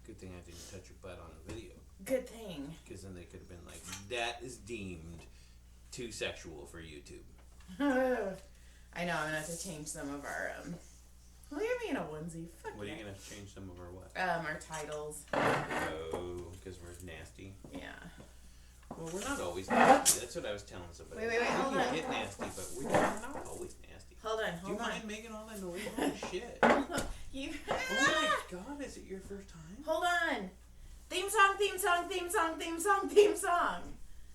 Good thing I didn't touch your butt on the video. Good thing. Because then they could have been like, that is deemed too sexual for YouTube. I know, I'm going to have to change some of our, look at me in a onesie. Fuck What yeah. are you going to change some of our what? Our titles. Oh, because we're nasty. Yeah. Well, we're not always nasty. That's what I was telling somebody. Wait, hold we on. can get nasty, but we're not always nasty. Hold on. Do you mind making all that noise? Holy shit. You. Oh my god, is it your first time? Hold on. Theme song, theme song, theme song, theme song, theme song.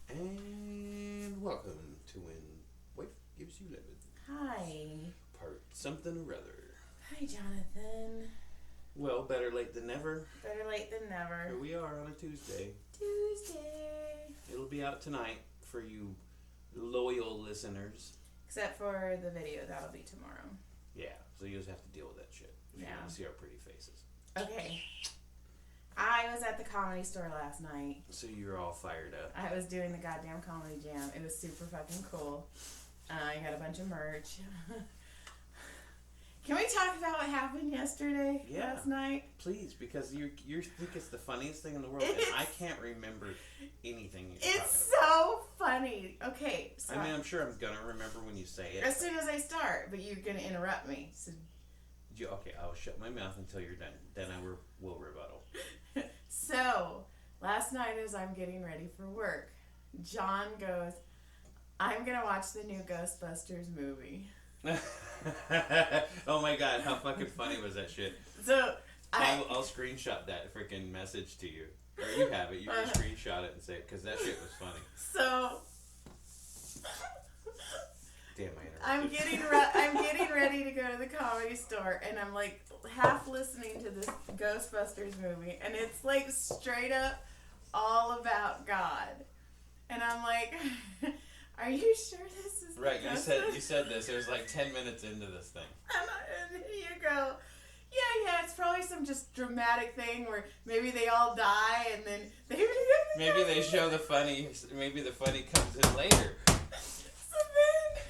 And welcome to When Wife Gives You Lemon. Hi. Part something or other. Hi, Jonathan. Well, better late than never. Better late than never. Here we are on a Tuesday. It'll be out tonight for you loyal listeners. Except for the video, that'll be tomorrow. Yeah, so you just have to deal with that shit if you want to see our pretty faces. Okay. I was at the Comedy Store last night. So you're all fired up. I was doing the goddamn Comedy Jam. It was super fucking cool. I got a bunch of merch. Can we talk about what happened yesterday? Yeah. Last night? Please, because you think it's the funniest thing in the world, and I can't remember anything you're talking about. It's so funny. Okay, so I mean, I'm sure I'm gonna remember when you say it. as soon as I start, but you're gonna interrupt me. So. Okay, I'll shut my mouth until you're done. Then I will rebuttal. So, last night as I'm getting ready for work, John goes, I'm gonna watch the new Ghostbusters movie. Oh my god, how fucking funny was that shit? So, I'll screenshot that freaking message to you. Or you have it, you can screenshot it and say it, because that shit was funny. So, damn, I interrupted. I'm getting ready to go to the Comedy Store, and I'm like half listening to this Ghostbusters movie, and it's like straight up all about God. And I'm like, are you sure this is right? You said this. It was like 10 minutes into this thing. And you go, yeah, it's probably some just dramatic thing where maybe they all die, and then maybe they show the funny. Maybe the funny comes in later. So then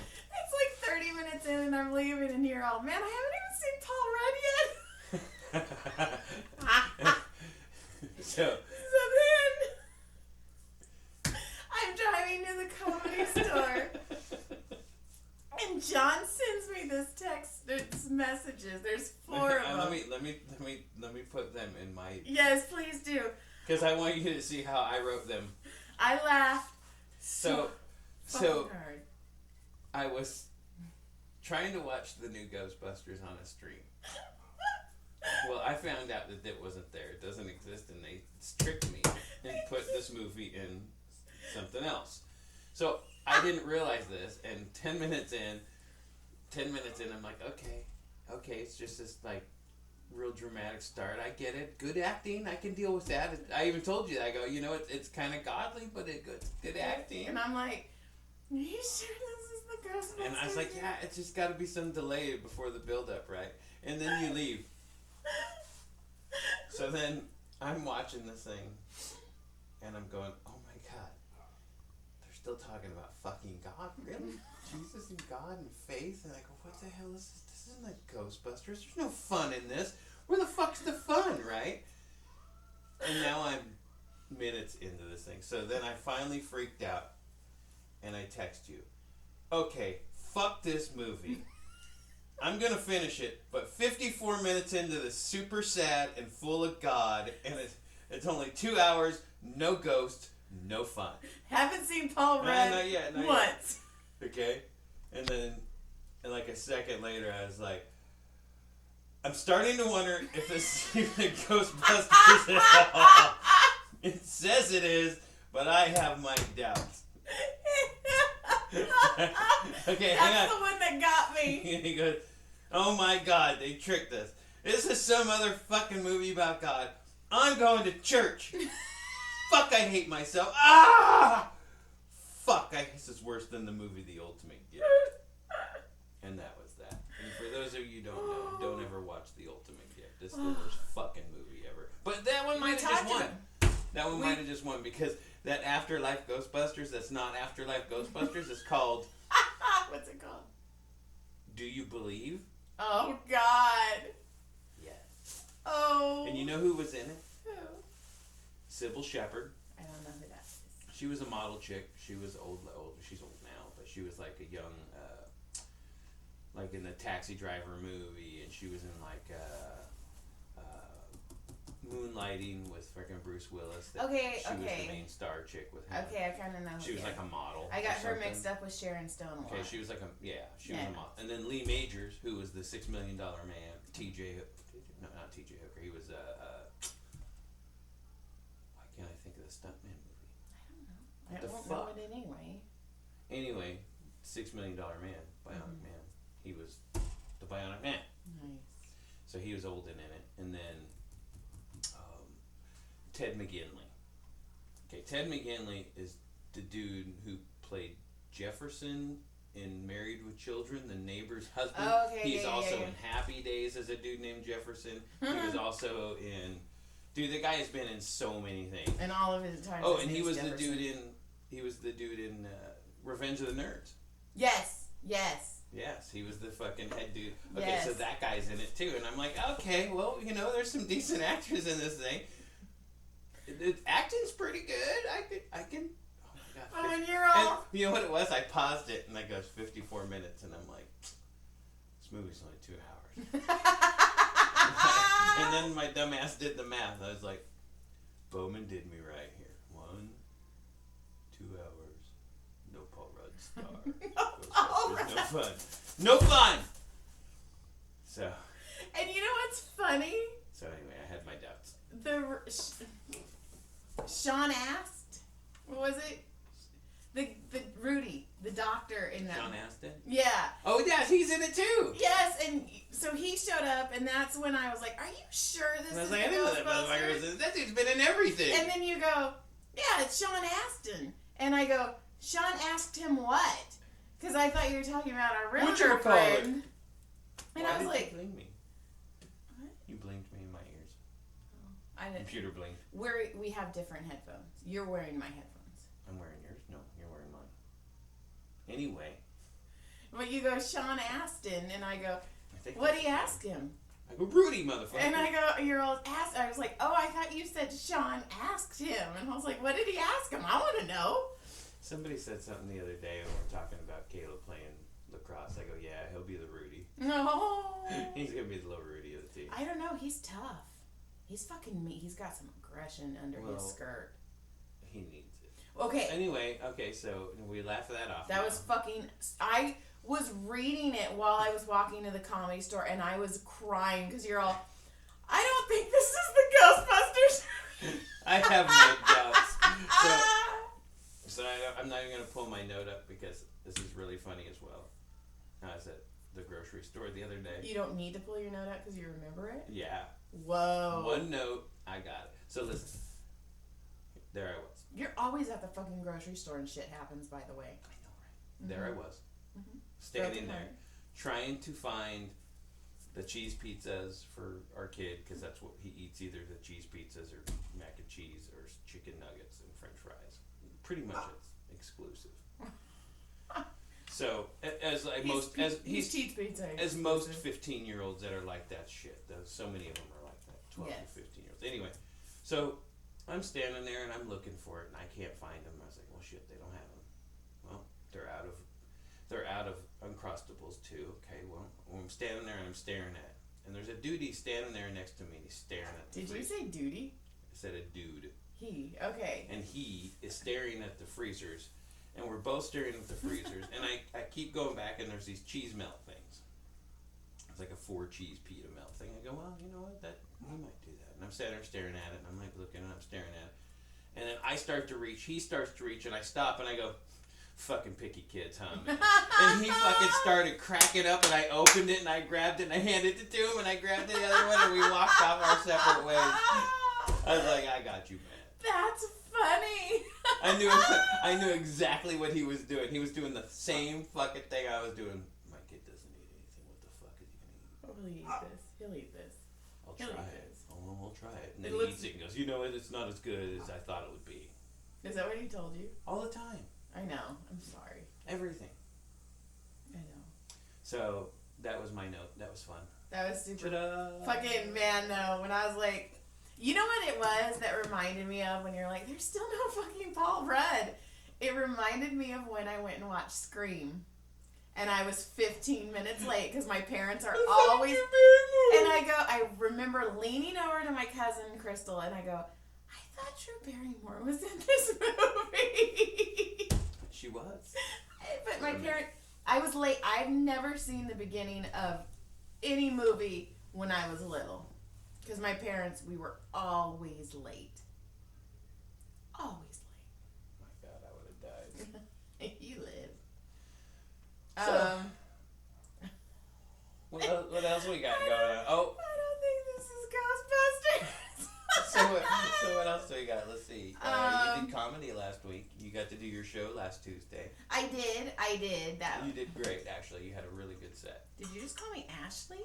it's like 30 minutes in, and I'm leaving, and you're all, man, I haven't even seen Paul Rudd yet. So then I'm driving to the Comedy Store, and John sends me this text. There's messages. There's 4 of them. Let me put them in my. Yes, please do. Because I want you to see how I wrote them. I laughed so hard. I was trying to watch the new Ghostbusters on a stream. Well, I found out that it wasn't there. It doesn't exist, and they tricked me and put this movie in something else. So I didn't realize this, and 10 minutes in, I'm like, okay, it's just this like real dramatic start. I get it. Good acting. I can deal with that. I even told you that. I go, it's kind of godly, but it's good acting. And I'm like, are you sure this is the Ghostbusters? And I was like, yeah, it's just got to be some delay before the build-up, right? And then you leave. So then I'm watching this thing, and I'm going, oh my god, they're still talking about fucking God? Really? Jesus and God and faith? And I go, what the hell is this? This isn't like Ghostbusters. There's no fun in this. Where the fuck's the fun, right? And now I'm minutes into this thing. So then I finally freaked out, and I text you, okay, fuck this movie. I'm going to finish it, but 54 minutes into this super sad and full of God, and it's only 2 hours, no ghost, no fun. Haven't seen Paul Rudd Not yet. once. Okay? And then, like a second later, I was like, I'm starting to wonder if this is even Ghostbusters at all. It says it is, but I have my doubts. Okay, hang on. That's the one that got me. He goes, oh my god, they tricked us. This is some other fucking movie about God. I'm going to church. Fuck, I hate myself. Ah! Fuck, I guess it's worse than the movie The Ultimate Gift. And that was that. And for those of you who don't know, don't ever watch The Ultimate Gift. It's the worst fucking movie ever. But that one might have just won. That one might have just won because that Afterlife Ghostbusters, that's not Afterlife Ghostbusters, it's called... What's it called? Do You Believe? Oh, God. Yeah. Oh. And you know who was in it? Who? Sybil Shepherd. I don't know who that is. She was a model chick. She was old. She's old now, but she was like a young, like in the Taxi Driver movie, and she was in like Moonlighting with freaking Bruce Willis. She was the main star chick with him. Okay, I kind of know. She was like a model. I got her mixed up with Sharon Stone a lot. Okay, she was like she was a model. And then Lee Majors, who was the $6 Million Man, no, not T.J. Hooker. He was why can't I think of the stuntman movie? I don't know. I won't know it anyway. Anyway, $6 Million Man, Bionic Man. He was the Bionic Man. Nice. So he was old in it, and then Ted McGinley. Okay, Ted McGinley is the dude who played Jefferson in Married with Children, the neighbor's husband. Oh, okay, He's also yeah. in Happy Days as a dude named Jefferson. He was also in... Dude, the guy has been in so many things. And all of his time. Oh, and he was the dude in Revenge of the Nerds. Yes, yes. Yes, he was the fucking head dude. Okay, Yes. so that guy's in it too, and I'm like, okay, well, there's some decent actors in this thing. The acting's pretty good. I can. Oh my god. Oh, and you're all. And you know what it was? I paused it, and it goes 54 minutes, and I'm like, this movie's only 2 hours. And then my dumb ass did the math. I was like, Bowman did me right here. 1, 2 hours. No Paul Rudd star. No fun. No fun. So. And you know what's funny? So anyway, I had my doubts. Sean asked, what was it? The Rudy, the doctor in that. Sean Astin? Yeah. Oh yes, he's in it too. Yes, and so he showed up, and that's when I was like, "Are you sure this is the I didn't know that motherfucker was in. That dude's been in everything. And then you go, "Yeah, it's Sean Astin," and I go, "Sean asked him what?" Because I thought you were talking about our real girlfriend. And I was like, you blink me? What? You blinked me in my ears. I didn't. Computer blinked. We have different headphones. You're wearing my headphones. I'm wearing yours. No, you're wearing mine. Anyway. But you go, Sean Astin, and I go, what did he ask him? I go, Rudy, motherfucker. And I go, you're all asked. I was like, oh, I thought you said Sean asked him. And I was like, what did he ask him? I want to know. Somebody said something the other day when we were talking about Caleb playing lacrosse. I go, yeah, he'll be the Rudy. No. He's going to be the little Rudy of the team. I don't know. He's tough. He's fucking mean. He's got some aggression under his skirt. He needs it. Okay. Anyway, so we laugh that off. That was fucking... I was reading it while I was walking to the Comedy Store, and I was crying because you're all, I don't think this is the Ghostbusters. I have no doubts. So I'm not even going to pull my note up because this is really funny as well. I was at the grocery store the other day. You don't need to pull your note out because you remember it? Yeah. Whoa. One note, I got it. So listen. There I was. You're always at the fucking grocery store and shit happens, by the way. I know, right? There I was. Mm-hmm. Standing there, trying to find the cheese pizzas for our kid, because that's what he eats, either the cheese pizzas or mac and cheese or chicken nuggets and french fries. Pretty much it's exclusive. So, as most 15-year-olds that are like that shit, so many of them are like that, 12 to 15-year-olds. Anyway, so I'm standing there and I'm looking for it and I can't find them. I was like, well, shit, they don't have them. Well, they're out of Uncrustables too. Okay, well, I'm standing there and I'm staring at it. And there's a dude standing there next to me and he's staring at the freezer. Did you say duty? I said a dude. He, okay. And he is staring at the freezers. And we're both staring at the freezers. And I keep going back and there's these cheese melt things. It's like a 4-cheese pita melt thing. I go, well, you know what, we might do that. And I'm sitting there staring at it and I'm like looking and I'm staring at it. And then I start to reach, he starts to reach, and I stop and I go, fucking picky kids, huh, man? And he fucking started cracking up and I opened it and I grabbed it and I handed it to him and I grabbed the other one and we walked off our separate ways. I was like, I got you, man. That's funny. I knew exactly what he was doing. He was doing the same fucking thing I was doing. My kid doesn't eat anything. What the fuck is he gonna eat? He'll eat this. I'll try it. Oh, we'll try it. And then It he eats it and goes, you know what? It's not as good as I thought it would be. Is that what he told you? All the time. I know. I'm sorry. Everything. I know. So that was my note. That was fun. That was super. Ta-da! Fucking man, though. When I was like, You know what it was that reminded me of when you're like, there's still no fucking Paul Rudd? It reminded me of when I went and watched Scream. And I was 15 minutes late because my parents are always... And I remember leaning over to my cousin, Crystal, and I go, I thought Drew Barrymore was in this movie. She was. But my parents... I was late. I've never seen the beginning of any movie when I was little. Because my parents, we were always late. Always late. My God, I would have died. You live. So, what else we got going on? Oh, I don't think this is Ghostbusters. so what else do we got? Let's see. You did comedy last week. You got to do your show last Tuesday. I did. You did great, actually. You had a really good set. Did you just call me Ashley?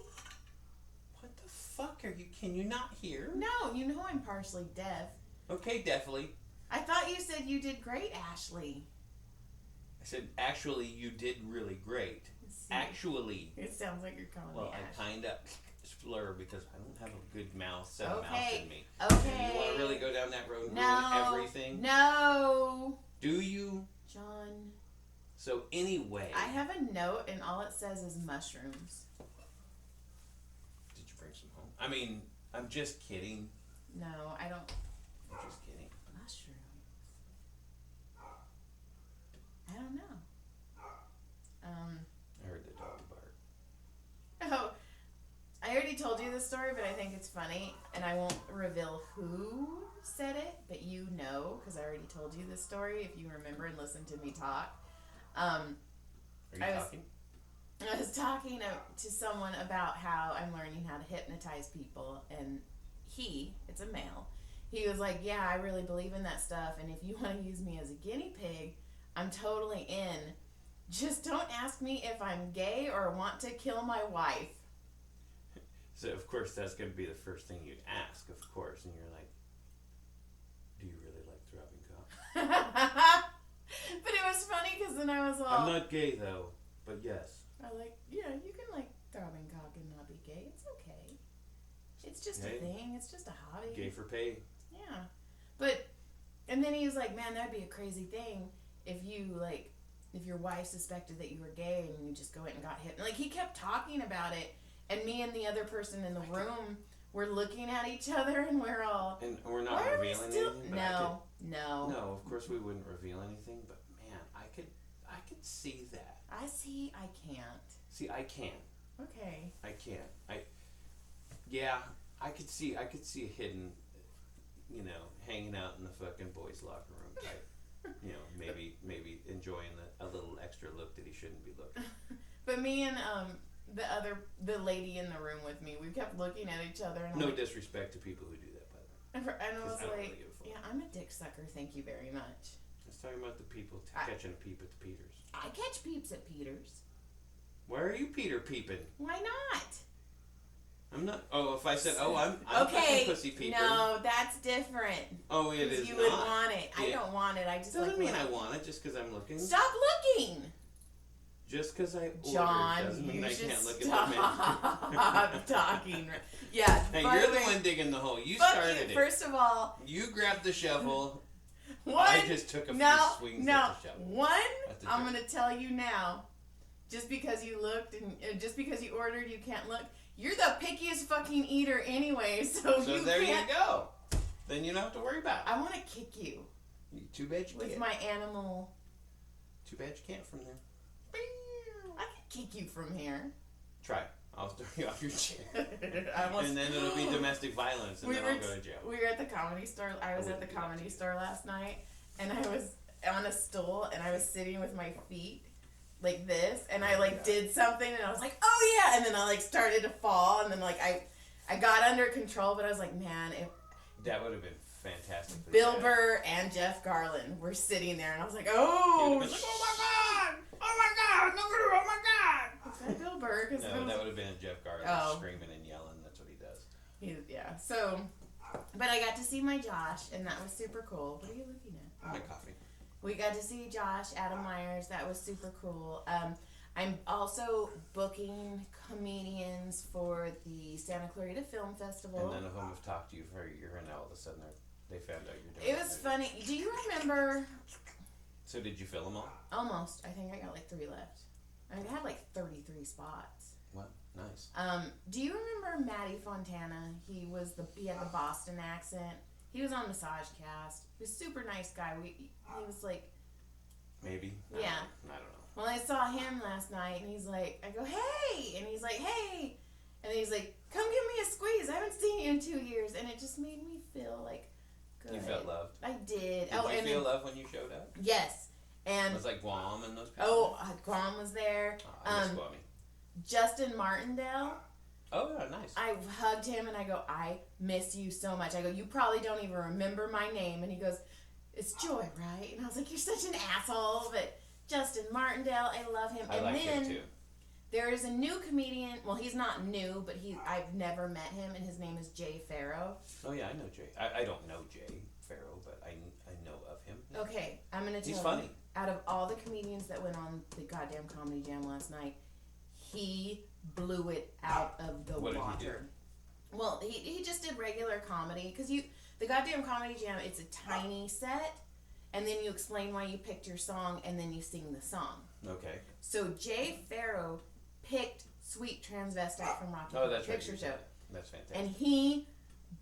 What the fuck are you? Can you not hear? No, you know I'm partially deaf. Okay, definitely. I thought you said you did great, Ashley. I said, actually, you did really great. Actually. It sounds like you're calling me Ashley. Well, I kind of slur because I don't have a good mouth in me. Okay. And you want to really go down that road and ruin everything? No. Do you? John. So anyway. I have a note and all it says is mushrooms. Did you bring some home? I mean, I'm just kidding. No, I don't. I'm just kidding. Mushrooms. I don't know. I heard the dog bark. Oh, I already told you this story, but I think it's funny, and I won't reveal who said it, but you know, because I already told you this story, if you remember and listen to me talk. Are you talking? I was talking to someone about how I'm learning how to hypnotize people, and it's a male, he was like, yeah, I really believe in that stuff, and if you want to use me as a guinea pig, I'm totally in. Just don't ask me if I'm gay or want to kill my wife. So, of course, that's going to be the first thing you ask, of course. And you're like, do you really like throbbing cock? But it was funny because then I was all... I'm not gay, though, but yes. I you can like throbbing cock and not be gay. It's okay. It's just a thing. It's just a hobby. Gay for pay. Yeah. But, and then he was like, man, that'd be a crazy thing if your wife suspected that you were gay and you just go in and got hit. Like, he kept talking about it, and me and the other person in the room were looking at each other, and we're all... And we're not revealing anything? No. No, of course we wouldn't reveal anything, but man, I could see that. I can't. See, I can. Okay. I can. I could see a hidden, hanging out in the fucking boys' locker room type. Maybe enjoying a little extra look that he shouldn't be looking. But me and the lady in the room with me, we kept looking at each other. And no disrespect to people who do that, by the way. And I was like, yeah, I'm a dick sucker, thank you very much. I was talking about the people catching a peep at the Peters. I catch peeps at Peters. Why are you Peter peeping? Why not? I'm not. Oh, if I said, I'm okay, pussy peeper. No, that's different. Oh, it is. You would want it. Yeah. I don't want it. I just doesn't mean I want it just because I'm looking. Stop looking. Just because I John, doesn't mean I can't look at the Stop talking. Yeah. Hey, you're the one digging the hole. You started it. First of all, you grabbed the shovel. One, I just took a few swings at the shovel. One, I'm going to tell you now. Just because you looked and just because you ordered, you can't look. You're the pickiest fucking eater anyway, so you there can't. You go. Then you don't have to worry about it. I want to kick you. Too bad you can't. With my animal. Too bad you can't from there. I can kick you from here. Try. I'll throw you off your chair. And then it'll be domestic violence, and then I'll go to jail. We were at the comedy store. I was at the comedy store last night, and I was on a stool, and I was sitting with my feet like this, and I did something, and I was like, oh yeah, and then I started to fall, and then I got under control, but I was like, man, if that would have been fantastic. Bill Burr and Jeff Garland were sitting there, and I was like, oh, like, oh my god, look at her, oh my god. Is that Bill Burr? No, that would have been Jeff Garland screaming and yelling. That's what he does. Yeah. So, but I got to see my Josh, and that was super cool. What are you looking at? My coffee. We got to see Josh, Adam Myers. That was super cool. I'm also booking comedians for the Santa Clarita Film Festival. And none of them have talked to you for a year, and now all of a sudden they found out you're doing it. It was funny. Do you remember? So did you fill them all? Almost. I think I got like 3 left. I had like 33 spots. What? Nice. Do you remember Matty Fontana? He had the Boston accent. He was on Massage Cast. He was a super nice guy. He was like... Maybe. Yeah. I don't know. Well, I saw him last night, and he's like, I go, hey! And he's like, hey! And then he's like, come give me a squeeze. I haven't seen you in 2 years. And it just made me feel like good. You felt loved? I did. Did you feel loved when you showed up? Yes. And it was like Guam and those people? Oh, Guam was there. Oh, I miss Guamie. Justin Martindale. Oh, yeah, nice. I hugged him and I go, I miss you so much. I go, you probably don't even remember my name. And he goes, it's Joy, right? And I was like, you're such an asshole. But Justin Martindale, I love him. I like him too. There is a new comedian. Well, he's not new, but I've never met him, and his name is Jay Farrow. Oh, yeah, I know Jay. I don't know Jay Farrow, but I know of him. Okay, I'm going to tell you. He's funny. Out of all the comedians that went on the goddamn Comedy Jam last night, he blew it out of the water. What did he do? Well, he just did regular comedy, because the goddamn Comedy Jam, it's a tiny set, and then you explain why you picked your song, and then you sing the song. Okay. So Jay Farrow picked Sweet Transvestite from Rocky Horror Picture Show. That's fantastic. And he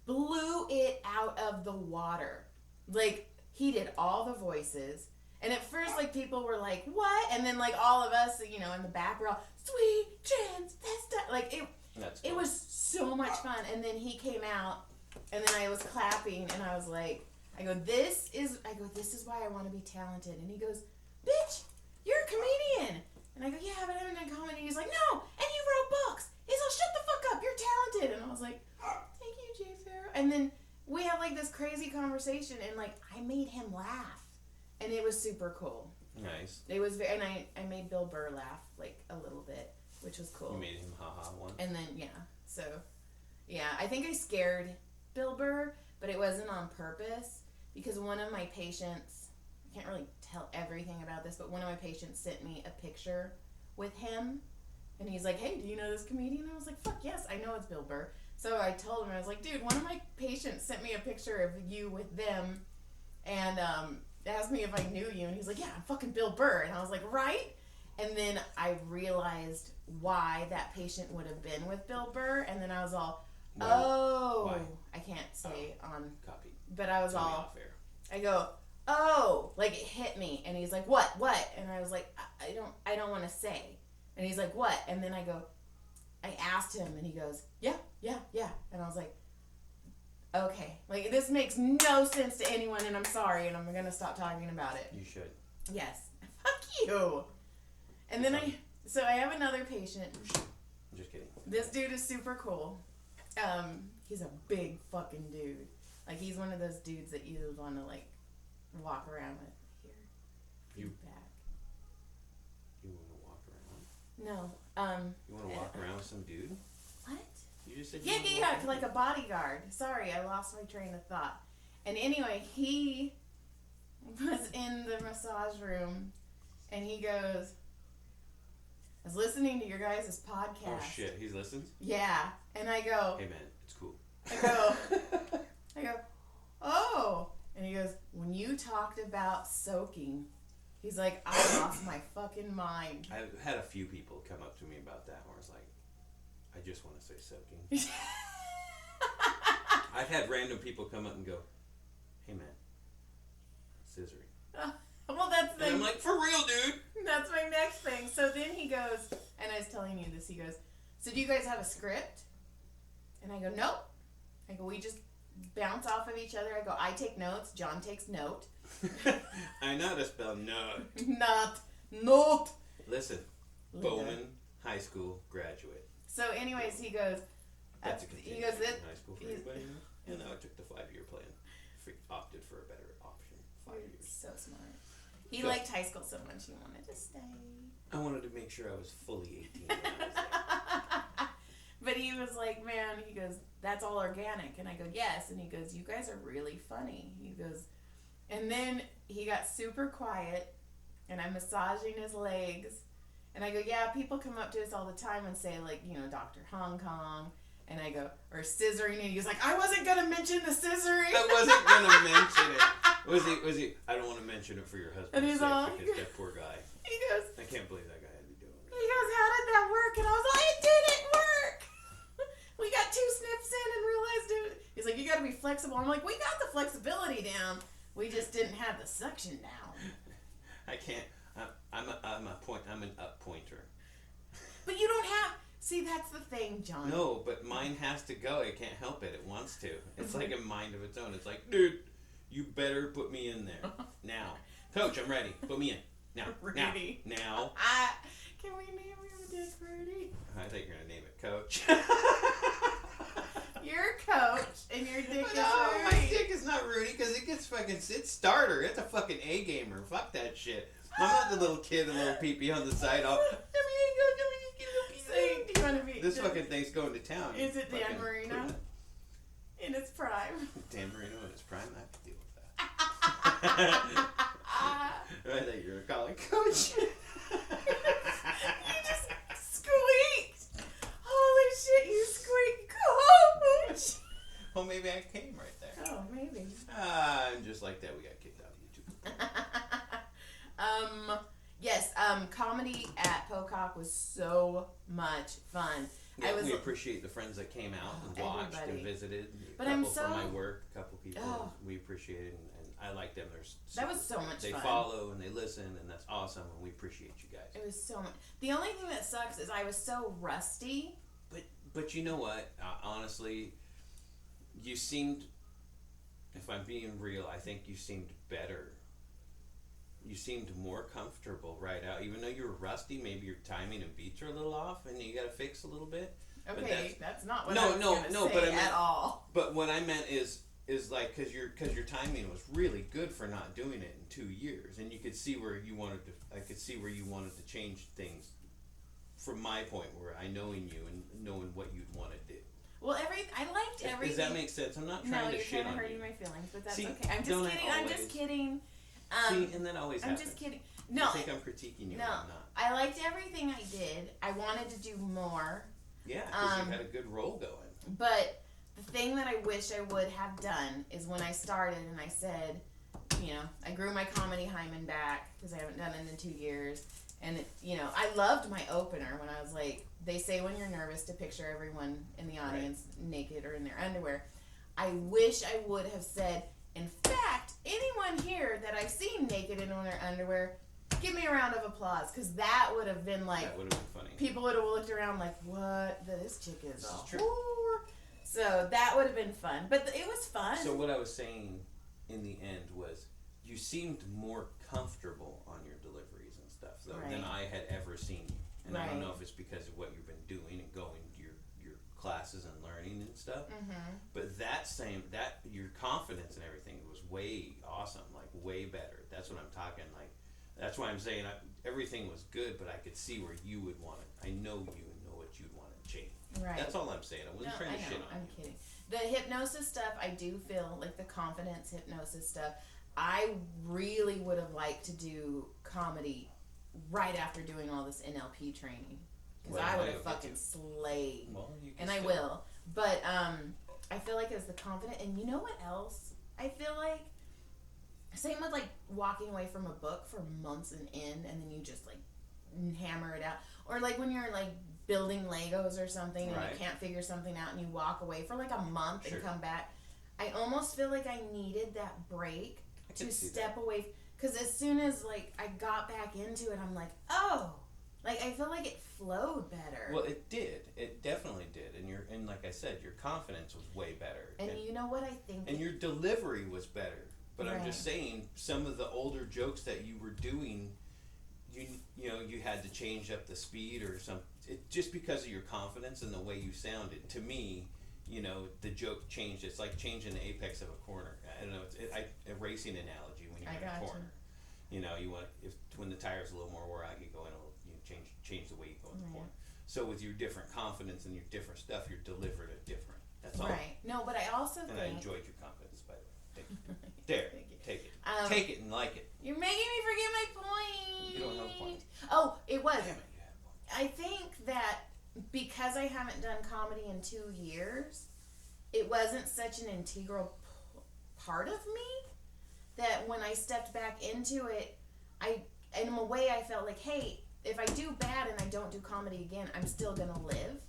blew it out of the water. Like, he did all the voices. And at first, like, people were like, what? And then, like, all of us, you know, in the back were all, Sweet Transvestite. Like, it was so much fun. And then he came out, and then I was clapping, and I was like, this is why I want to be talented. And he goes, bitch, you're a comedian. And I go, yeah, but I haven't done comedy. He's like, no, and you wrote books. He's like, shut the fuck up, you're talented. And I was like, thank you, Jay Farrow. And then we had like this crazy conversation, and like I made him laugh, and it was super cool. Nice. It was and I made Bill Burr laugh like a little bit, which was cool. You made him haha one. And then I think I scared Bill Burr, but it wasn't on purpose, because one of my patients, I can't really tell everything about this, but one of my patients sent me a picture with him, and he's like, hey, do you know this comedian? And I was like, fuck yes, I know it's Bill Burr. So I told him, I was like, dude, one of my patients sent me a picture of you with them, and asked me if I knew you, and he's like, yeah, I'm fucking Bill Burr. And I was like, right? And then I realized why that patient would have been with Bill Burr, and then I was all, why? I can't say on copy, but I was Tell me all off air. I go, oh, like it hit me. And he's like, what? And I was like, I don't want to say. And he's like, what? And then I asked him, and he goes, yeah. And I was like, okay. Like, this makes no sense to anyone, and I'm sorry, and I'm going to stop talking about it. You should. Yes. Fuck you. And then I have another patient. I'm just kidding. This dude is super cool. He's a big fucking dude. Like, he's one of those dudes that you want to, like, walk around with. Here. Back. You want to walk around? No. You want to walk around with some dude? What? You just said Yeah, like a bodyguard. Sorry, I lost my train of thought. And anyway, he was in the massage room, and he goes, I was listening to your guys' podcast. Oh, shit. He listens? Yeah. And I go, hey, man, it's cool. I go, oh. And he goes, when you talked about soaking, he's like, I lost my fucking mind. I've had a few people come up to me about that where it's like, I just want to say soaking. I've had random people come up and go, hey, man, scissoring. Well, that's the And I'm like, for real, dude. That's my next thing. So then he goes, and I was telling you this, he goes, so do you guys have a script? And I go, nope. I go, we just bounce off of each other. I go, I take notes. John takes note. I know how to spell note. Note. Listen, Bowman High School graduate. So anyways, he goes, That's a he goes, continuation in high school for anybody. And now I took the 5-year plan. Opted for a better option. 5 years. So smart. He liked high school so much he wanted to stay. I wanted to make sure I was fully 18 when I was there. But he was like, man, he goes, that's all organic. And I go, yes. And he goes, you guys are really funny. He goes, and then he got super quiet, and I'm massaging his legs, And I go, yeah, people come up to us all the time and say, like, you know, Dr. Hong Kong. And I go, or scissoring. And he's like, I wasn't going to mention the scissoring. I wasn't going to mention it. Was he, I don't want to mention it for your husband's and he's sake all, because that poor guy. He goes, I can't believe that guy had to be doing it. He goes, how did that work? And I was like, it didn't work. We got 2 sniffs in and realized it. He's like, you got to be flexible. I'm like, we got the flexibility down. We just didn't have the suction down. I can't. I'm an up pointer. But you don't have. See, that's the thing, John. No, but mine has to go. It can't help it. It wants to. It's like a mind of its own. It's like, dude, you better put me in there now. Coach, I'm ready. Put me in now. Rudy. Now. Can we name your dick Rudy? I thought you were gonna name it Coach. You're Coach, and your dick is No, Rudy. my dick is not Rudy because it gets fucking. It's starter. It's a fucking A gamer. Fuck that shit. I'm not the little kid, a little pee-pee on the side. All. See, do you want to be? This fucking thing's going to town. Is it Dan Marino? In its prime. Dan Marino in his prime? I have to deal with that. I thought you were calling Coach. You just squeaked. Holy shit, you squeaked, Coach. Well, maybe I came right there. Oh, maybe. And just like that, we got kicked out of YouTube. Yes, comedy at Pocock was so much fun. Yeah, we appreciate the friends that came out and watched and visited. But a couple I'm so from my work, a couple people. We appreciate it, and I like them. That was so much fun. They follow and they listen, and that's awesome, and we appreciate you guys. It was so much. The only thing that sucks is I was so rusty. But you know what? Honestly, you seemed, if I'm being real, I think you seemed better. You seemed more comfortable right out. Even though you were rusty, maybe your timing and beats are a little off and you got to fix a little bit. Okay, that's not what I was going to say at all. But what I meant is like, because your timing was really good for not doing it in 2 years. And you could see where you wanted to, I could see where you wanted to change things from my point, where I knowing you and knowing what you'd want to do. Well, I liked everything. Does that make sense? I'm not trying to shit on you. No, you're hurting my feelings, but that's See, okay. I'm just kidding. See, and that always happens. I'm just kidding. No. I think I'm critiquing you. No. I'm not. I liked everything I did. I wanted to do more. Yeah, because you had a good role going. But the thing that I wish I would have done is when I started and I said, you know, I grew my comedy hymen back because I haven't done it in 2 years. And, I loved my opener when I was like, they say when you're nervous to picture everyone in the audience naked or in their underwear. I wish I would have said, in fact, anyone here that I've seen naked in their underwear, give me a round of applause. Because that would have been like, that would have been funny. People would have looked around like, what? This chick is a true. whore. So that would have been fun. But it was fun. So what I was saying in the end was, you seemed more comfortable on your deliveries and stuff than I had ever seen you. And I don't know if it's because of what you've been doing and going to your classes and learning and stuff. Mm-hmm. But your confidence and everything was way awesome, like way better. That's what I'm talking. Like, that's why I'm saying everything was good, but I could see where you would want it. I know you and know what you'd want to change. Right. That's all I'm saying. I wasn't trying to shit on you. I'm kidding. The hypnosis stuff, I do feel like the confidence hypnosis stuff. I really would have liked to do comedy right after doing all this NLP training. Because I would have fucking slayed. Well, and I will. But I feel like it was the confident. And you know what else? I feel like, same with like walking away from a book for months and then you just like hammer it out. Or like when you're like building Legos or something and you can't figure something out and you walk away for like a month and come back. I almost feel like I needed that break to step away. Because as soon as like I got back into it, I'm like, oh, like I feel like it flowed better. Well, it did. It definitely did. And like I said, your confidence was way better. And you know what I think? And your delivery was better. But I'm just saying, some of the older jokes that you were doing, you had to change up the speed or something. Just because of your confidence and the way you sounded. To me, the joke changed. It's like changing the apex of a corner. I don't know. It's a racing analogy when you're in a corner. You want when the tire's a little more wore out, you go in change the way you go in the corner. So with your different confidence and your different stuff, you're delivered it different. That's all. Right. No, but I also think. I enjoyed your confidence, by the way. There, take it. Take it and like it. You're making me forget my point. You don't have a point. Oh, it was. Damn it, you have I think that because I haven't done comedy in 2 years, it wasn't such an integral part of me that when I stepped back into it, in a way I felt like, hey, if I do bad and I don't do comedy again, I'm still gonna live,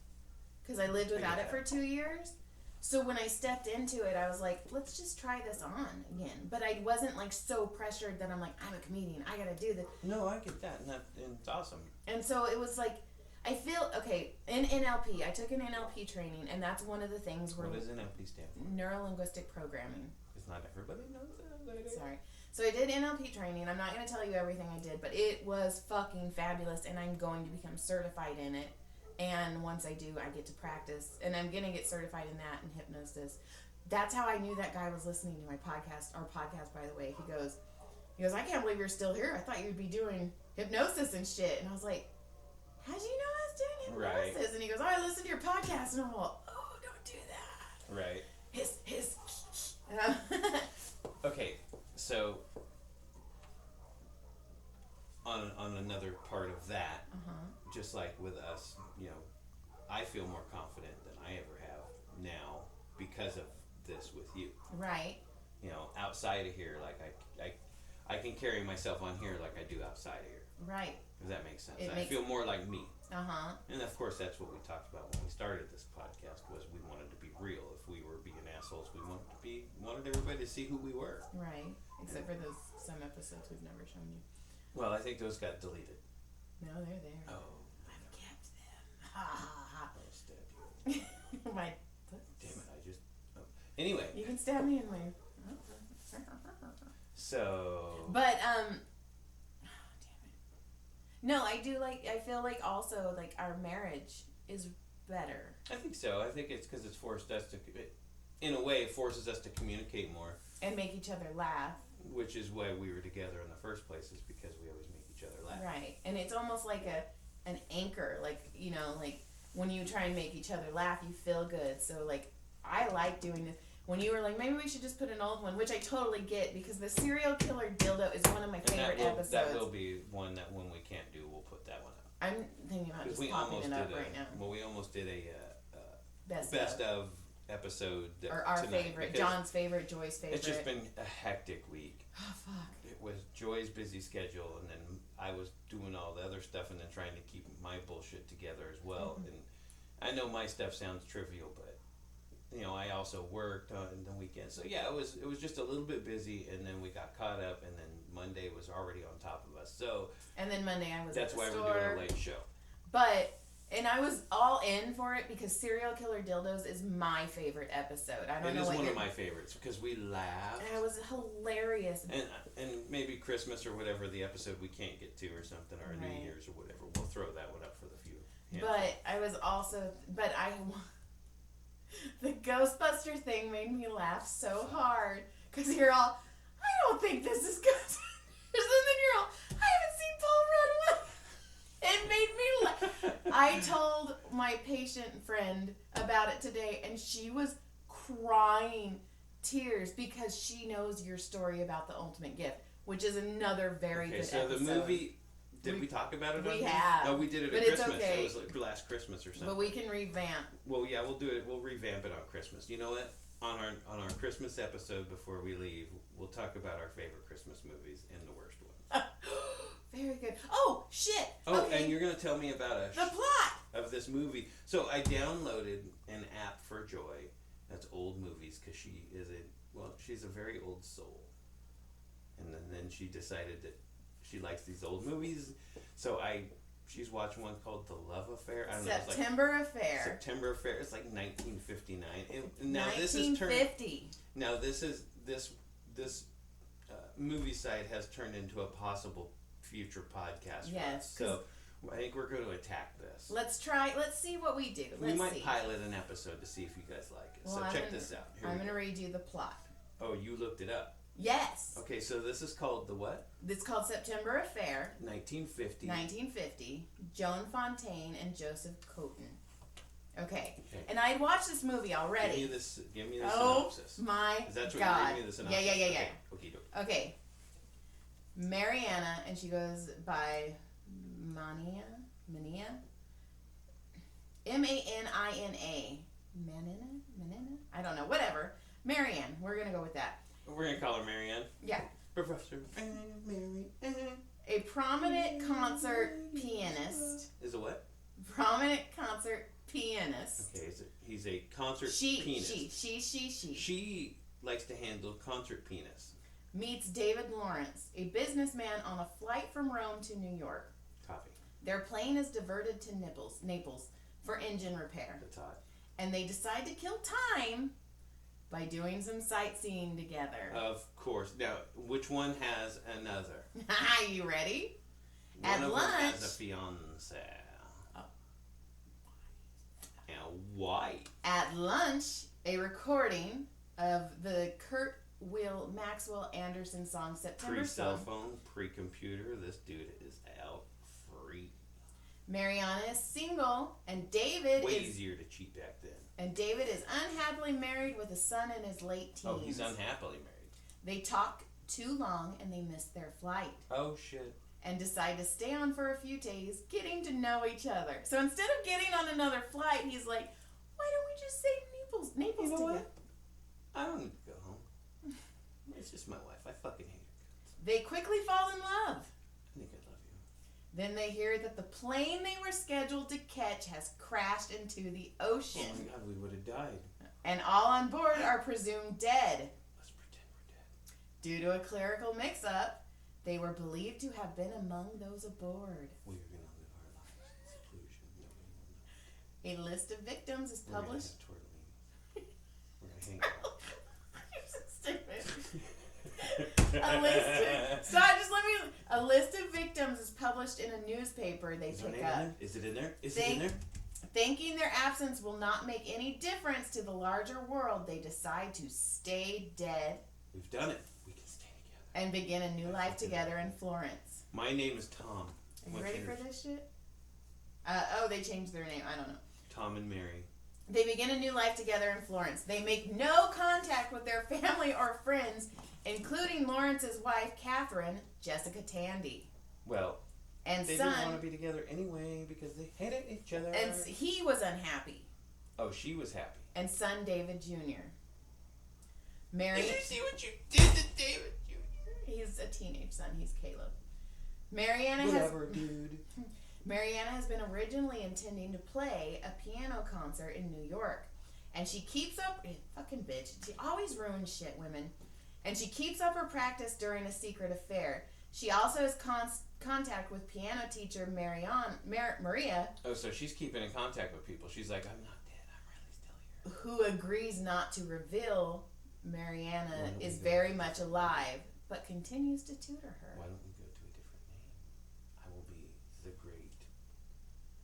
because I lived without it for 2 years. So when I stepped into it, I was like, let's just try this on again. But I wasn't like so pressured that I'm like, I'm a comedian, I gotta do this. No, I get that, and it's awesome. And so it was like, I feel, okay, in NLP, I took an NLP training, and that's one of the things where... What does NLP stand for? Neuro-linguistic programming. Because not everybody knows that. Sorry. So I did NLP training. I'm not going to tell you everything I did, but it was fucking fabulous, and I'm going to become certified in it. And once I do, I get to practice, and I'm going to get certified in that and hypnosis. That's how I knew that guy was listening to my podcast, our podcast, by the way. He goes, I can't believe you're still here. I thought you'd be doing hypnosis and shit. And I was like, how'd you know I was doing hypnosis? Right. And he goes, I listened to your podcast. And I'm like, oh, don't do that. Right. His. Okay, so on another part of that, just like with us, you know, I feel more confident than I ever have now because of this with you. Right. You know, outside of here, like I can carry myself on here like I do outside of here. Right. If that makes sense. I feel more like me. Uh-huh. And of course, that's what we talked about when we started this podcast, was we wanted to be real. If we were being assholes, we wanted everybody to see who we were. Right. Except for some episodes we've never shown you. Well, I think those got deleted. No, they're there. Oh. I've kept them. Ha ha ha. I'll stab you. My. Damn it! I just. Oh. Anyway. You can stab me in my. So. But damn it. No, I do I feel like also like our marriage is better. I think so. I think it's because it's forced us to, in a way, it forces us to communicate more. And make each other laugh. Which is why we were together in the first place, is because we always make each other laugh. Right. And it's almost like an anchor, like, you know, like when you try and make each other laugh, you feel good. So like, I like doing this. When you were like, maybe we should just put an old one, which I totally get, because the serial killer dildo is one of my favorite episodes. That will be one that when we can't do, we'll put that one up. I'm thinking about just popping it up right now. Well, we almost did a best of episode. Or our favorite, John's favorite, Joy's favorite. It's just been a hectic week. Oh, fuck. It was Joy's busy schedule, and then I was doing all the other stuff, and then trying to keep my bullshit together as well. Mm-hmm. And I know my stuff sounds trivial, but you know, I also worked on the weekend. So yeah, it was just a little bit busy, and then we got caught up, and then Monday was already on top of us. So and then Monday I was that's at the why store. we're doing a late show. And I was all in for it because Serial Killer Dildos is my favorite episode. I don't know what it is one of my favorites because we laughed. And it was hilarious. And maybe Christmas or whatever, the episode we can't get to or something, or New Year's or whatever, we'll throw that one up for the few. But I was also, the Ghostbuster thing made me laugh so hard because you're all, I don't think this is Ghostbusters. And then you're all, I haven't seen Paul Rudd. It made me laugh. I told my patient friend about it today, and she was crying tears because she knows your story about the ultimate gift, which is another very good episode. So the movie, did we talk about it? We have. No, we did it at Christmas. Okay. It was like last Christmas or something. But we can revamp. Well, yeah, we'll do it. We'll revamp it on Christmas. You know what? On our Christmas episode before we leave, we'll talk about our favorite Christmas movies and the worst ones. Very good. Oh, shit. Oh, okay. And you're going to tell me about the plot of this movie. So I downloaded an app for Joy that's old movies because she's a very old soul. And then she decided that she likes these old movies. So she's watching one called The Love Affair. I don't know. September Affair. September Affair. It's like 1959. Now 1950. This movie site has turned into a possible future podcast. Yes. So I think we're going to attack this. Let's see what we do. We might pilot an episode to see if you guys like it. Well, so check this out. I'm going to read you the plot. Oh, you looked it up? Yes. Okay, so this is called the what? It's called September Affair. 1950. Joan Fontaine and Joseph Cotten. Okay. And I had watched this movie already. Give me the synopsis. Oh my God. Is that what you're giving me the synopsis? Yeah. Okay. Mariana, and she goes by Mania. Mania? Manina? Manina? I don't know. Whatever. Marianne. We're going to go with that. We're going to call her Marianne. Yeah. Professor Marianne. A prominent concert pianist. Is a what? Prominent concert pianist. Okay, he's a concert pianist. She. She likes to handle concert pianists. Meets David Lawrence, a businessman on a flight from Rome to New York. Copy. Their plane is diverted to Naples for engine repair. That's hot. And they decide to kill time by doing some sightseeing together. Of course. Now, which one has another? You ready? One At of lunch. them has a fiance. Oh. Now, why? At lunch, a recording of the Kurt Will Maxwell Anderson song September Pre-cell Song. phone, pre-computer. This dude is out free. Mariana is single, and David Way is easier to cheat back then. And David is unhappily married with a son in his late teens. Oh, he's unhappily married. They talk too long and they miss their flight. Oh, shit. And decide to stay on for a few days, getting to know each other. So instead of getting on another flight, he's like, why don't we just say Naples You know together? what? I don't need to go home. It's just my wife. I fucking hate her. They quickly fall in love. I think I love you. Then they hear that the plane they were scheduled to catch has crashed into the ocean. Oh my god, we would have died. And all on board are presumed dead. Let's pretend we're dead. Due to a clerical mix-up, they were believed to have been among those aboard. We are going to live our lives in seclusion. Nobody will know. A list of victims is published. We're going to hang out. A list of victims is published in a newspaper they pick up. Is it in there? Is it in there? Thinking their absence will not make any difference to the larger world, they decide to stay dead. We've done it. We can stay together. And begin a new life together in Florence. My name is Tom. Are you ready for this shit? They changed their name. I don't know. Tom and Mary. They begin a new life together in Florence. They make no contact with their family or friends, including Lawrence's wife, Catherine, Jessica Tandy. Well, and they son, didn't want to be together anyway because they hated each other. And he was unhappy. Oh, she was happy. And son David Jr. Mary. Did you see what you did to David Jr.? He's a teenage son. He's Caleb. Mariana has been originally intending to play a piano concert in New York. And she keeps up... Fucking bitch. She always ruins shit, women. And she keeps up her practice during a secret affair. She also has contact with piano teacher Maria. Oh, so she's keeping in contact with people. She's like, I'm not dead. I'm really still here. Who agrees not to reveal Mariana is very much alive, but continues to tutor her. Why don't we go to a different name? I will be the Great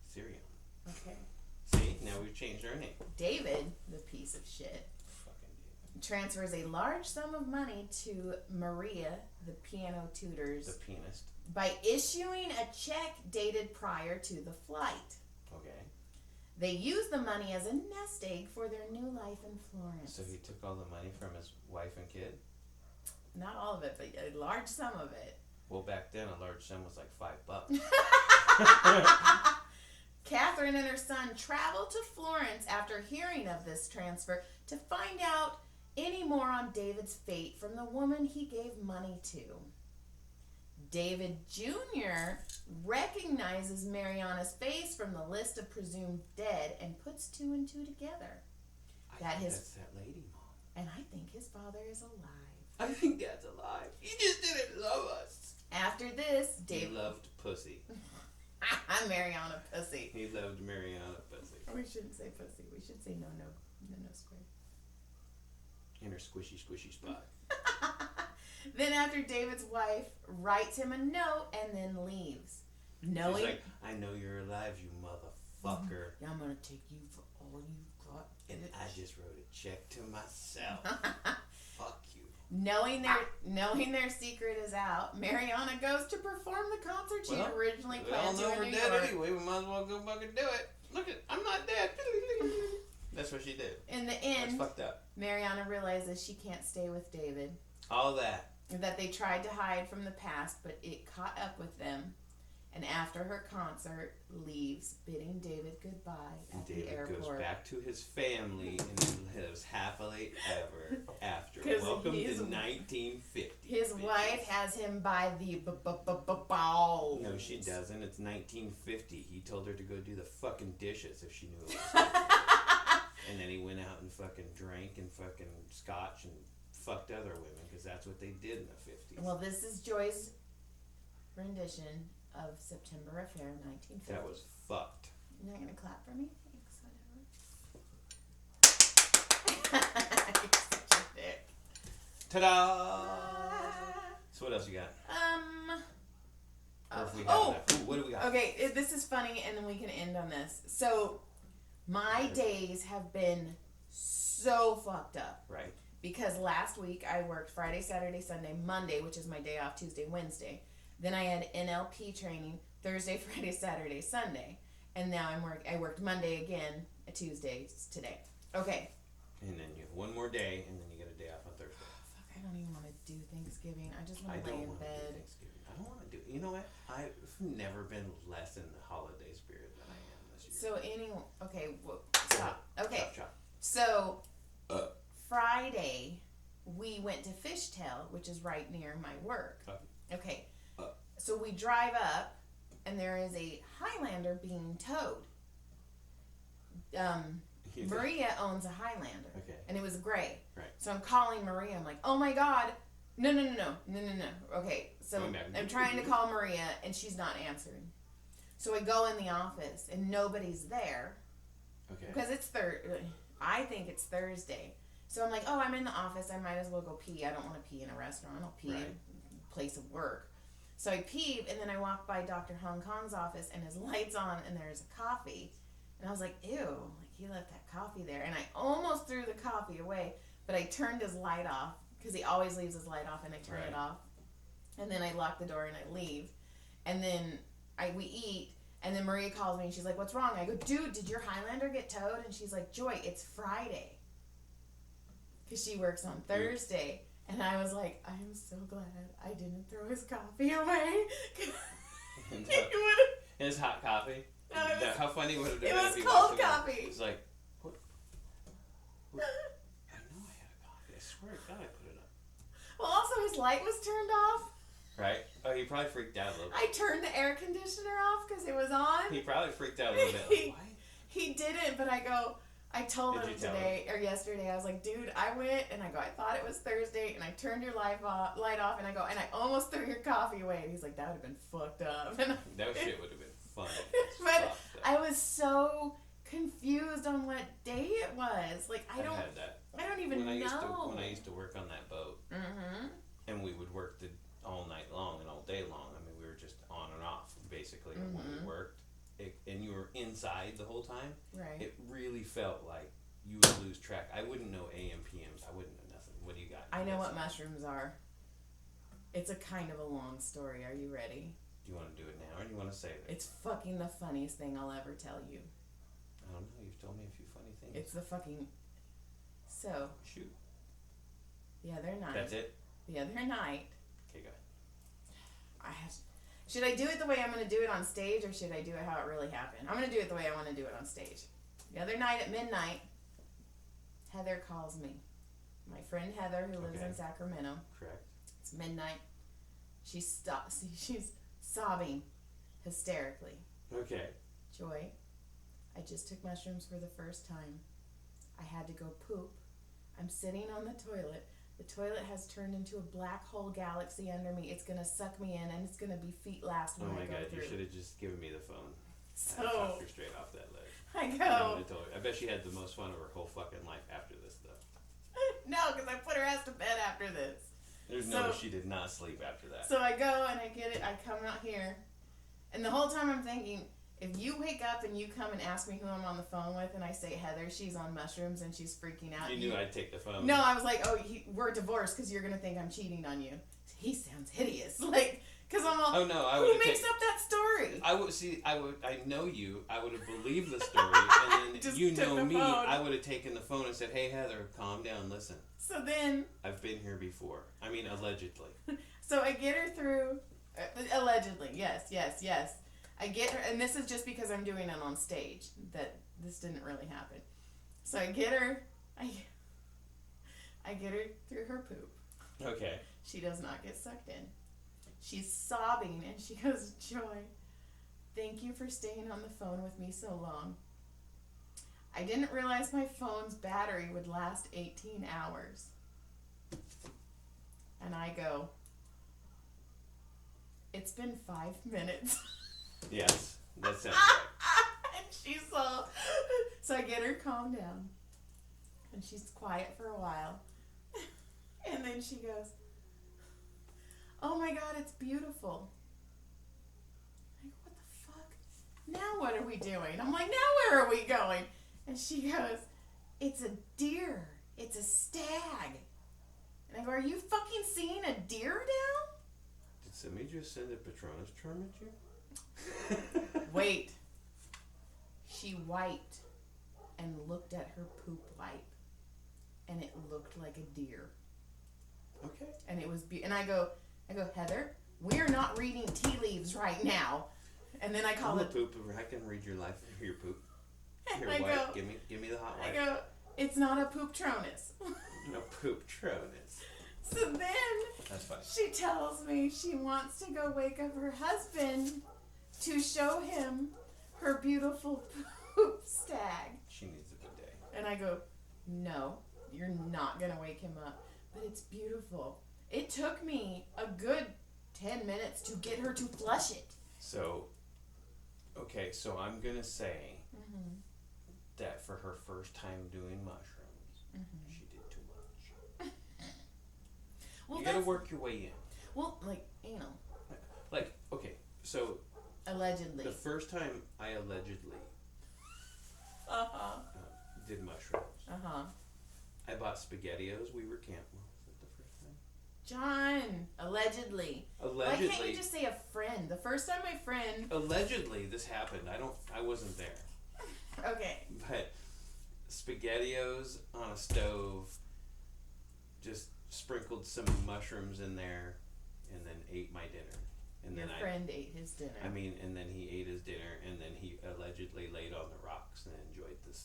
Syrian. Okay. See, now we've changed our name. David, the piece of shit, Fucking David. transfers a large sum of money to Maria, the piano tutors, The pianist. by issuing a check dated prior to the flight. Okay. They use the money as a nest egg for their new life in Florence. So he took all the money from his wife and kid? Not all of it, but a large sum of it. Well, back then a large sum was like $5. Catherine and her son travel to Florence after hearing of this transfer to find out any more on David's fate from the woman he gave money to. David Jr. recognizes Mariana's face from the list of presumed dead and puts two and two together. That's that lady, Mom. And I think his father is alive. I think Dad's alive. He just didn't love us. After this, David... He loved pussy. I'm Mariana Pussy. He loved Mariana Pussy. We shouldn't say pussy. We should say no square. In her squishy, squishy spot. Then after David's wife writes him a note and then leaves. Knowing... She's like, I know you're alive, you motherfucker. Yeah, I'm going to take you for all you got. And I just wrote a check to myself. Fuck you. Knowing their secret is out, Mariana goes to perform the concert she originally planned to in New York. We all know we're dead anyway. We might as well go fucking do it. Look at, I'm not dead. That's what she did. In the end, that's fucked up. Mariana realizes she can't stay with David. All that. That they tried to hide from the past, but it caught up with them. and after her concert, leaves, bidding David goodbye at the airport. David goes back to his family and lives happily ever after. 'Cause Welcome to his- 1950. His bitches. wife has him by the balls. No, she doesn't. It's 1950. He told her to go do the fucking dishes if she knew it was and then he went out and fucking drank and fucking scotch and fucked other women because that's what they did in the 50s. Well, this is Joy's rendition of September Affair 1950. That was fucked. You're not gonna clap for me? Thanks, whatever. You're such a dick. Ta-da! So what else you got? Or if we have that. Ooh, what do we got? Okay, this is funny, and then we can end on this. So, my days have been so fucked up. Right. Because last week I worked Friday, Saturday, Sunday, Monday, which is my day off, Tuesday, Wednesday. Then I had NLP training Thursday, Friday, Saturday, Sunday. And now I worked Monday again, Tuesdays today. Okay. And then you have one more day, and then you get a day off on Thursday. Fuck, I don't even want to do Thanksgiving. I just want to lay in do bed. Thanksgiving. I don't want to do. You know what? I've never been less in the holiday spirit than I am this year. So okay, stop. Okay. Chop. So Friday we went to Fishtail, which is right near my work. Okay. So we drive up, and there is a Highlander being towed. Maria owns a Highlander. Okay. And it was gray. Right. So I'm calling Maria. I'm like, oh my God. No. Okay. So I'm trying to call Maria, and she's not answering. So I go in the office, and nobody's there. Okay. Because it's I think it's Thursday. So I'm like, oh, I'm in the office. I might as well go pee. I don't want to pee in a restaurant. I'll pee in a place of work. So I peed, and then I walked by Dr. Hong Kong's office, and his light's on, and there's a coffee. And I was like, ew, like he left that coffee there. And I almost threw the coffee away, but I turned his light off, because he always leaves his light off, and I turn it off. And then I lock the door, and I leave. And then we eat, and then Maria calls me, and she's like, what's wrong? I go, dude, did your Highlander get towed? And she's like, Joy, it's Friday. Because she works on Thursday. And I was like, I'm so glad I didn't throw his coffee away. His hot coffee? How funny would it have been? It was if he cold walked in coffee. He's like, what? I know I had a coffee. I swear to God I put it up. Well, also his light was turned off. Right? Oh, he probably freaked out a little bit. I turned the air conditioner off because it was on. He probably freaked out a little bit. Like, why? He didn't, but I told him today or yesterday. I was like, dude, I went and I thought it was Thursday, and I turned your light off, and I almost threw your coffee away. And he's like, that would have been fucked up. And that shit would have been fun. But I was so confused on what day it was. Like I don't even know. When I used to work on that boat, and we would work all night long and all day long. I mean, we were just on and off basically when we worked. And you were inside the whole time, right? It really felt like you would lose track. I wouldn't know AM, PMs. I wouldn't know nothing. What do you got? I know what mushrooms are. It's a kind of a long story. Are you ready? Do you want to do it now, or do you want to save it? It's fucking the funniest thing I'll ever tell you. I don't know. You've told me a few funny things. It's the fucking... So... Shoot. The other night... That's it? The other night... Okay, go ahead. Should I do it the way I'm going to do it on stage, or should I do it how it really happened? I'm going to do it the way I want to do it on stage. The other night at midnight, Heather calls me. My friend Heather, who lives in Sacramento. Correct. It's midnight. She's sobbing hysterically. Okay. Joy, I just took mushrooms for the first time. I had to go poop. I'm sitting on the toilet. The toilet has turned into a black hole galaxy under me. It's going to suck me in, and it's going to be feet last when I go through. Oh my God, you should have just given me the phone. So... I talked her straight off that ledge. I go... I bet she had the most fun of her whole fucking life after this, though. No, because I put her ass to bed after this. There's no way she did not sleep after that. So I go, and I get it. I come out here, and the whole time I'm thinking... If you wake up and you come and ask me who I'm on the phone with, and I say, Heather, she's on mushrooms and she's freaking out. You knew I'd take the phone. No, I was like, oh, we're divorced because you're going to think I'm cheating on you. He sounds hideous. Like, because I'm all, oh, no, who makes up that story? I know you. I would have believed the story. And then you know me. Phone. I would have taken the phone and said, hey, Heather, calm down, listen. So then. I've been here before. I mean, allegedly. So I get her through. Allegedly, yes. I get her, and this is just because I'm doing it on stage, that this didn't really happen. So I get her, I get her through her poop. Okay. She does not get sucked in. She's sobbing, and she goes, Joy, thank you for staying on the phone with me so long. I didn't realize my phone's battery would last 18 hours. And I go, it's been 5 minutes. Yes, that sounds right. And she's all, so I get her calmed down. And she's quiet for a while. And then she goes, oh my God, it's beautiful. I go, what the fuck? Now what are we doing? I'm like, now where are we going? And she goes, it's a deer. It's a stag. And I go, are you fucking seeing a deer now? Did somebody just send a Patronus charm at you? Wait. She wiped and looked at her poop wipe. And it looked like a deer. Okay. And it was and I go, Heather, we're not reading tea leaves right now. And then I call it poop. I can read your life through your poop. Here, I wipe. go, Give me the hot I wipe. go, it's not a pooptronus. No pooptronus. So then That's fine. she tells me she wants to go wake up her husband to show him her beautiful poop stag. She needs a good day. And I go, no, you're not going to wake him up. But it's beautiful. It took me a good 10 minutes to get her to flush it. So, okay, so I'm going to say that for her first time doing mushrooms, she did too much. Well, you got to work your way in. Well, like, anal. Like, okay, so Allegedly. the first time I allegedly did mushrooms, I bought SpaghettiOs. We were camping. Was that the first time? John, allegedly. Allegedly. Why can't you just say a friend? The first time my friend. Allegedly, this happened. I wasn't there. Okay. But SpaghettiOs on a stove, just sprinkled some mushrooms in there, and then ate my dinner. And Your then friend ate his dinner. and then he ate his dinner, and then he allegedly laid on the rocks and enjoyed the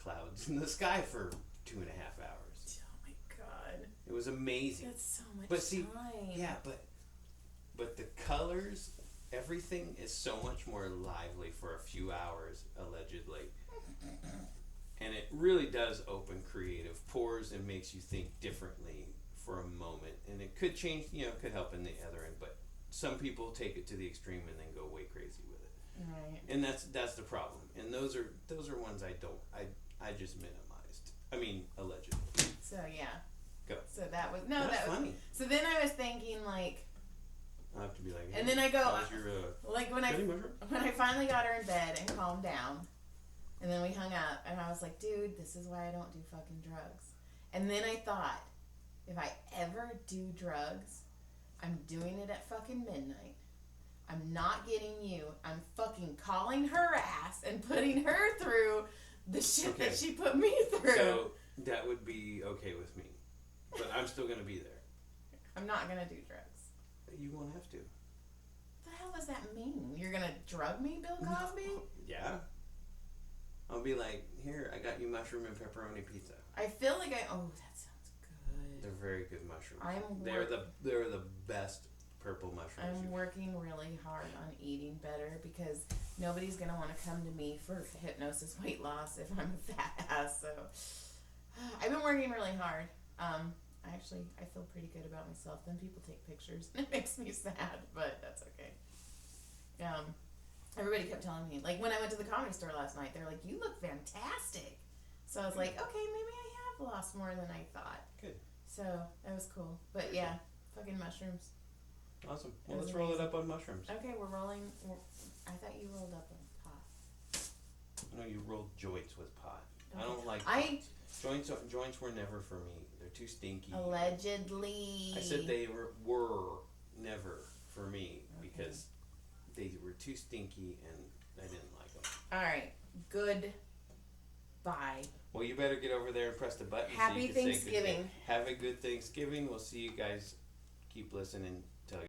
clouds in the sky for 2.5 hours. Oh my God. It was amazing. That's so much But see, time. yeah, but the colors, everything is so much more lively for a few hours, allegedly. And it really does open creative pores and makes you think differently for a moment. And it could change, it could help in the other end, but some people take it to the extreme and then go way crazy with it. Right. And that's the problem. And those are ones I just minimized. I mean, allegedly. So yeah. Go. So that was That's funny. So then I was thinking like. I have to be like. And then I go. How was your, like when I finally got her in bed and calmed down, and then we hung up, and I was like, dude, this is why I don't do fucking drugs. And then I thought, if I ever do drugs, I'm doing it at fucking midnight. I'm not getting you. I'm fucking calling her ass and putting her through the shit that she put me through. So that would be okay with me. But I'm still going to be there. I'm not going to do drugs. You won't have to. What the hell does that mean? You're going to drug me, Bill Cosby? No. Yeah. I'll be like, here, I got you mushroom and pepperoni pizza. I feel like that sounds good. They're very good mushrooms. They're the best purple mushrooms. I'm working really hard on eating better because nobody's going to want to come to me for hypnosis weight loss if I'm a fat ass. So I've been working really hard. I feel pretty good about myself. Then people take pictures and it makes me sad, but that's okay. Everybody kept telling me, like when I went to the Comedy Store last night, they're like, you look fantastic. So I was like, okay, maybe I have lost more than I thought. Good. So that was cool. But yeah, fucking mushrooms. Awesome. Well, let's roll it up on mushrooms. Okay, we're rolling. I thought you rolled up a pot. No, you rolled joints with pot. Okay. I don't like joints were never for me. They're too stinky. Allegedly. I said they were never for me because they were too stinky and I didn't like them. All right. Good. Bye. Well, you better get over there and press the button. Happy Thanksgiving. Have a good Thanksgiving. We'll see you guys. Keep listening.